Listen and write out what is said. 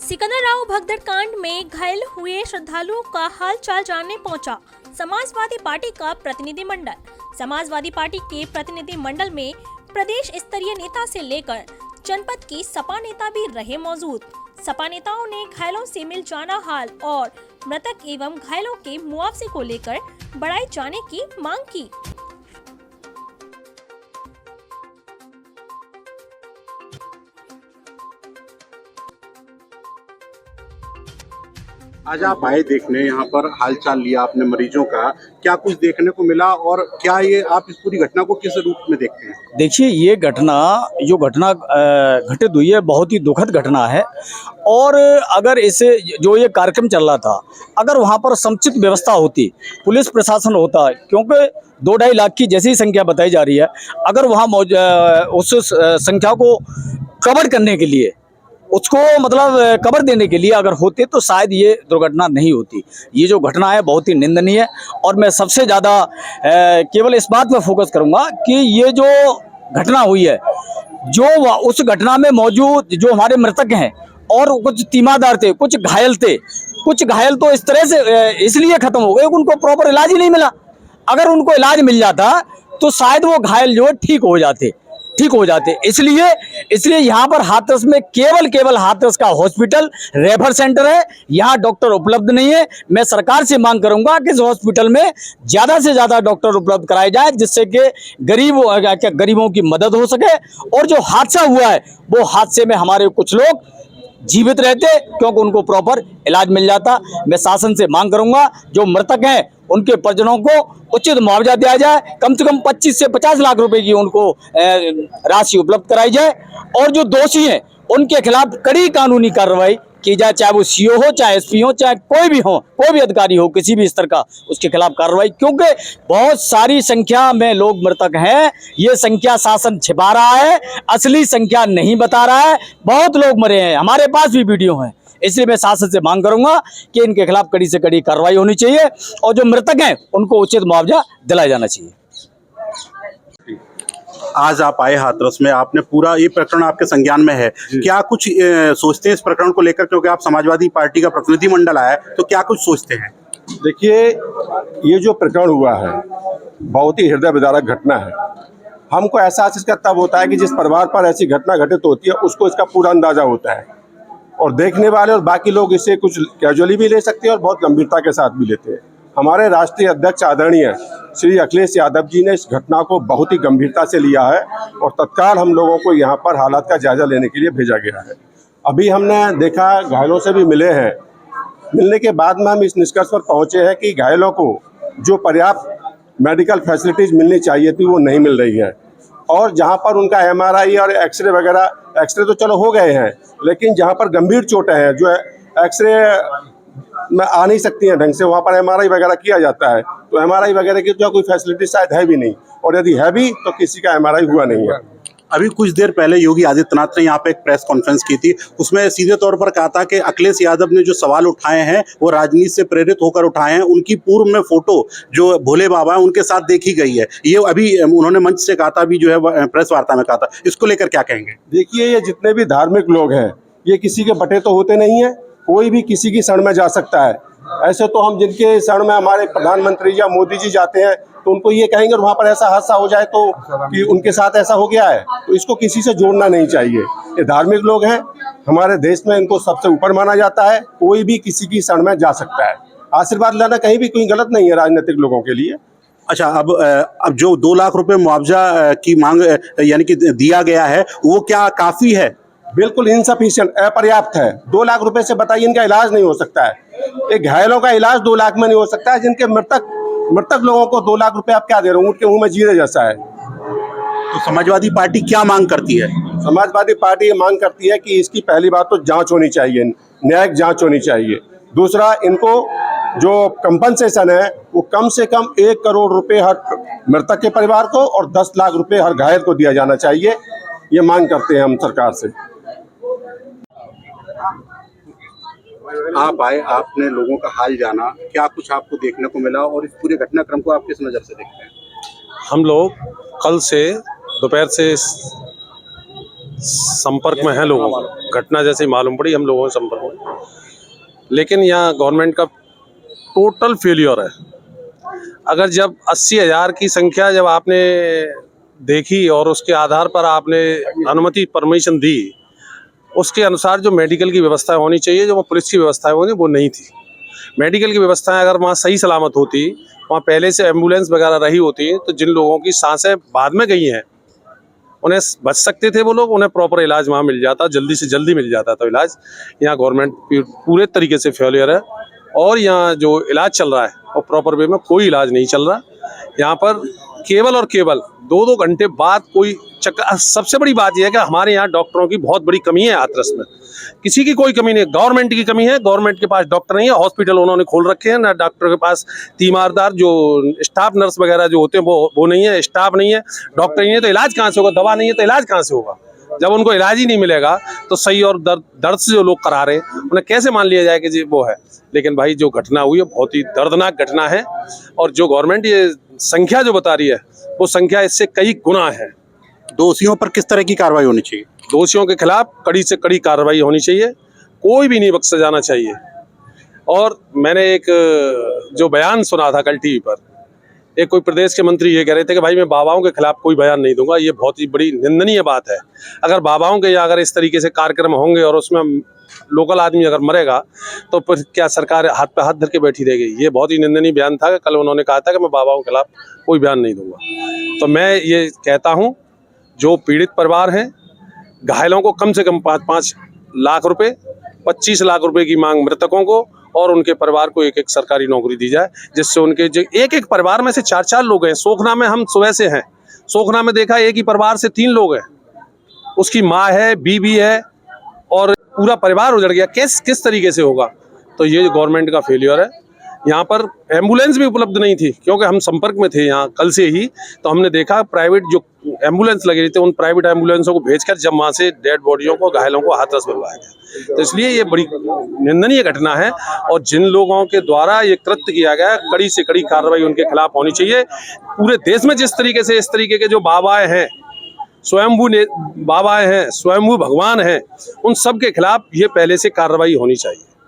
सिकंदराव भगदड़ कांड में घायल हुए श्रद्धालुओं का हाल चाल जानने पहुंचा समाजवादी पार्टी का प्रतिनिधि मंडल। समाजवादी पार्टी के प्रतिनिधि मंडल में प्रदेश स्तरीय नेता से लेकर जनपद की सपा नेता भी रहे मौजूद। सपा नेताओं ने घायलों से मिल जाना हाल और मृतक एवं घायलों के मुआवजे को लेकर बढ़ाए जाने की मांग की। आज आप आए देखने, यहाँ पर हालचाल लिया आपने मरीजों का, क्या कुछ देखने को मिला और क्या ये आप इस पूरी घटना को किस रूप में देखते हैं? देखिए, ये घटना घटित हुई है, बहुत ही दुखद घटना है। और अगर इसे जो ये कार्यक्रम चल रहा था, अगर वहाँ पर समुचित व्यवस्था होती, पुलिस प्रशासन होता, क्योंकि 2-2.5 लाख की जैसी ही संख्या बताई जा रही है, अगर वहाँ उस संख्या को कवर करने के लिए, उसको मतलब कवर देने के लिए अगर होते तो शायद ये दुर्घटना नहीं होती। ये जो घटना है बहुत ही निंदनीय है और मैं सबसे ज़्यादा केवल इस बात पर फोकस करूंगा कि ये जो घटना हुई है, जो उस घटना में मौजूद जो हमारे मृतक हैं और कुछ तीमारदार थे, कुछ घायल तो इस तरह से इसलिए खत्म हो गए, उनको प्रॉपर इलाज ही नहीं मिला। अगर उनको इलाज मिल जाता तो शायद वो घायल जो है ठीक हो जाते। इसलिए यहाँ पर हाथरस में केवल हाथरस का हॉस्पिटल रेफर सेंटर है, यहाँ डॉक्टर उपलब्ध नहीं है। मैं सरकार से मांग करूंगा कि इस हॉस्पिटल में ज़्यादा से ज़्यादा डॉक्टर उपलब्ध कराए जाए, जिससे कि गरीबों की मदद हो सके। और जो हादसा हुआ है, वो हादसे में हमारे कुछ लोग जीवित रहते क्योंकि उनको प्रॉपर इलाज मिल जाता। मैं शासन से मांग करूंगा, जो मृतक हैं उनके परिजनों को उचित मुआवजा दिया जाए, कम से कम 25 से 50 लाख रुपए की उनको राशि उपलब्ध कराई जाए। और जो दोषी हैं उनके खिलाफ कड़ी कानूनी कार्रवाई की जाए, चाहे वो सीओ हो, चाहे एसपी हो, चाहे कोई भी अधिकारी हो, किसी भी स्तर का, उसके खिलाफ कार्रवाई। क्योंकि बहुत सारी संख्या में लोग मृतक हैं, ये संख्या शासन छिपा रहा है, असली संख्या नहीं बता रहा है। बहुत लोग मरे हैं, हमारे पास भी वीडियो हैं। इसलिए मैं शासन से मांग करूंगा कि इनके खिलाफ कड़ी से कड़ी कार्रवाई होनी चाहिए और जो मृतक हैं उनको उचित मुआवजा दिलाया जाना चाहिए। आज आप आए हाथरस में, आपने पूरा ये प्रकरण आपके संज्ञान में है, क्या कुछ सोचते हैं इस प्रकरण को लेकर? क्योंकि आप समाजवादी पार्टी का प्रतिनिधि मंडल आया है, तो क्या कुछ सोचते हैं? देखिए, ये जो प्रकरण हुआ है बहुत ही हृदय विदारक घटना है। हमको एहसास इसका तब होता है कि जिस परिवार पर ऐसी घटना घटित होती है उसको इसका पूरा अंदाजा होता है, और देखने वाले और बाकी लोग इसे कुछ कैजुअली भी ले सकते हैं और बहुत गंभीरता के साथ भी लेते हैं। हमारे राष्ट्रीय अध्यक्ष आदरणीय श्री अखिलेश यादव जी ने इस घटना को बहुत ही गंभीरता से लिया है और तत्काल हम लोगों को यहाँ पर हालात का जायजा लेने के लिए भेजा गया है। अभी हमने देखा, घायलों से भी मिले हैं। मिलने के बाद में हम इस निष्कर्ष पर पहुँचे हैं कि घायलों को जो पर्याप्त मेडिकल फैसिलिटीज़ मिलनी चाहिए थी वो नहीं मिल रही है। और जहाँ पर उनका MRI और एक्सरे वगैरह, एक्सरे तो चलो हो गए हैं, लेकिन जहाँ पर गंभीर चोटें हैं जो एक्सरे में आ नहीं सकती हैं ढंग से, वहाँ पर MRI वगैरह किया जाता है, तो MRI वगैरह की जो कोई फैसिलिटी शायद है भी नहीं, और यदि है भी तो किसी का MRI हुआ नहीं है। अभी कुछ देर पहले योगी आदित्यनाथ ने यहाँ पे एक प्रेस कॉन्फ्रेंस की थी, उसमें सीधे तौर पर कहा था कि अखिलेश यादव ने जो सवाल उठाए हैं वो राजनीति से प्रेरित होकर उठाए हैं। उनकी पूर्व में फोटो जो भोले बाबा है उनके साथ देखी गई है, ये अभी उन्होंने मंच से कहा था, अभी जो है प्रेस वार्ता में कहा था। इसको लेकर क्या कहेंगे? देखिए, ये जितने भी धार्मिक लोग हैं ये किसी के बटे तो होते नहीं हैं, कोई भी किसी की शरण में जा सकता है। ऐसे तो हम जिनके शरण में हमारे प्रधानमंत्री या मोदी जी जाते हैं तो उनको ये कहेंगे और वहाँ पर ऐसा हादसा हो जाए तो कि उनके साथ ऐसा हो गया है, तो इसको किसी से जोड़ना नहीं चाहिए। ये धार्मिक लोग हैं, हमारे देश में इनको सबसे ऊपर माना जाता है, कोई भी किसी की शरण में जा सकता है। आशीर्वाद लेना कहीं भी कोई गलत नहीं है राजनीतिक लोगों के लिए। अच्छा, अब जो 2 लाख रुपए मुआवजा की मांग यानी कि दिया गया है, वो क्या काफी है? बिल्कुल इनसफिशिएंट, अपर्याप्त है। 2 लाख रुपए से बताइए इनका इलाज नहीं हो सकता है। एक घायलों का इलाज 2 लाख में नहीं हो सकता है, जिनके मृतक लोगों को 2 लाख रुपए आप क्या दे रहे हो? उनके मुंह में जीरे जैसा है। तो समाजवादी पार्टी क्या मांग करती है? समाजवादी पार्टी ये मांग करती है कि इसकी पहली बात तो जांच होनी चाहिए, न्यायिक जांच होनी चाहिए। दूसरा, इनको जो कंपनसेशन है वो कम से कम 1 करोड़ रुपए हर मृतक के परिवार को और 10 लाख रुपए हर घायल को दिया जाना चाहिए। ये मांग करते हैं हम सरकार से। आप आए, आपने लोगों का हाल जाना, क्या कुछ आपको देखने को मिला और इस पूरे घटनाक्रम को आप किस नज़र से देखते हैं? हम लोग कल से दोपहर से संपर्क में हैं लोगों को, घटना जैसे ही मालूम पड़ी हम लोगों के संपर्क में, लेकिन यहाँ गवर्नमेंट का टोटल फेलियर है। अगर जब 80,000 की संख्या जब आपने देखी और उसके आधार पर आपने अनुमति परमिशन दी, उसके अनुसार जो मेडिकल की व्यवस्था होनी चाहिए, जो पुलिस की व्यवस्था होनी, वो नहीं थी। मेडिकल की व्यवस्थाएं अगर वहाँ सही सलामत होती, वहाँ पहले से एम्बुलेंस वगैरह रही होती, तो जिन लोगों की सांसें बाद में गई हैं उन्हें बच सकते थे वो लोग, उन्हें प्रॉपर इलाज वहाँ मिल जाता, जल्दी से जल्दी मिल जाता। तो इलाज यहाँ गवर्नमेंट पूरे तरीके से फेलियर है और यहाँ जो इलाज चल रहा है और प्रॉपर वे में कोई इलाज नहीं चल रहा। यहाँ पर केवल और केवल 2-2 घंटे बाद कोई सबसे बड़ी बात यह है कि हमारे यहाँ डॉक्टरों की बहुत बड़ी कमी है। हाथरस में किसी की कोई कमी नहीं, गवर्नमेंट की कमी है। गवर्नमेंट के पास डॉक्टर नहीं है, हॉस्पिटल उन्होंने खोल रखे हैं ना, डॉक्टर के पास तीमारदार जो स्टाफ नर्स वगैरह जो होते हैं वो नहीं है, स्टाफ नहीं है, डॉक्टर नहीं है, तो इलाज कहाँ से होगा? दवा नहीं है तो इलाज कहाँ से होगा? जब उनको इलाज ही नहीं मिलेगा तो सही और दर्द से जो लोग करा रहे हैं उन्हें कैसे मान लिया जाए कि जी वो है। लेकिन भाई जो घटना हुई है बहुत ही दर्दनाक घटना है और जो गवर्नमेंट ये संख्या जो बता रही है वो संख्या इससे कई गुना है। दोषियों पर किस तरह की कार्रवाई होनी चाहिए? दोषियों के खिलाफ कड़ी से कड़ी कार्रवाई होनी चाहिए, कोई भी नहीं बख्शा जाना चाहिए। और मैंने एक जो बयान सुना था कल टीवी पर, एक कोई प्रदेश के मंत्री ये कह रहे थे कि भाई मैं बाबाओं के खिलाफ कोई बयान नहीं दूंगा। ये बहुत ही बड़ी निंदनीय बात है। अगर बाबाओं के यहाँ अगर इस तरीके से कार्यक्रम होंगे और उसमें लोकल आदमी अगर मरेगा तो फिर क्या सरकार हाथ पे हाथ धर के बैठी रहेगी? ये बहुत ही निंदनीय बयान था। कल उन्होंने कहा था कि मैं बाबाओं के खिलाफ कोई बयान नहीं दूंगा। तो मैं ये कहता हूँ जो पीड़ित परिवार हैं, घायलों को कम से कम 5-5 लाख रुपए, 25 लाख रुपए की मांग मृतकों को और उनके परिवार को एक सरकारी नौकरी दी जाए, जिससे उनके जो एक परिवार में से 4-4 लोग हैं। सोखना में हम सुबह से हैं, सोखना में देखा एक ही परिवार से 3 लोग हैं, उसकी माँ है, बीवी है और पूरा परिवार उजड़ गया। किस तरीके से होगा? तो ये गवर्नमेंट का फेलियर है। यहाँ पर एम्बुलेंस भी उपलब्ध नहीं थी, क्योंकि हम संपर्क में थे यहाँ कल से ही, तो हमने देखा प्राइवेट जो एम्बुलेंस लगे रही थे उन प्राइवेट एम्बुलेंसों को भेजकर जब वहाँ से डेड बॉडियों को, घायलों को हाथरस भिजवाया गया। तो इसलिए ये बड़ी निंदनीय घटना है और जिन लोगों के द्वारा ये कृत्य किया गया, कड़ी से कड़ी कार्रवाई उनके खिलाफ होनी चाहिए। पूरे देश में जिस तरीके से इस तरीके के जो बाबाएं हैं, स्वयंभू बाबाएं हैं, स्वयंभू भगवान हैं, उन सब के खिलाफ ये पहले से कार्रवाई होनी चाहिए।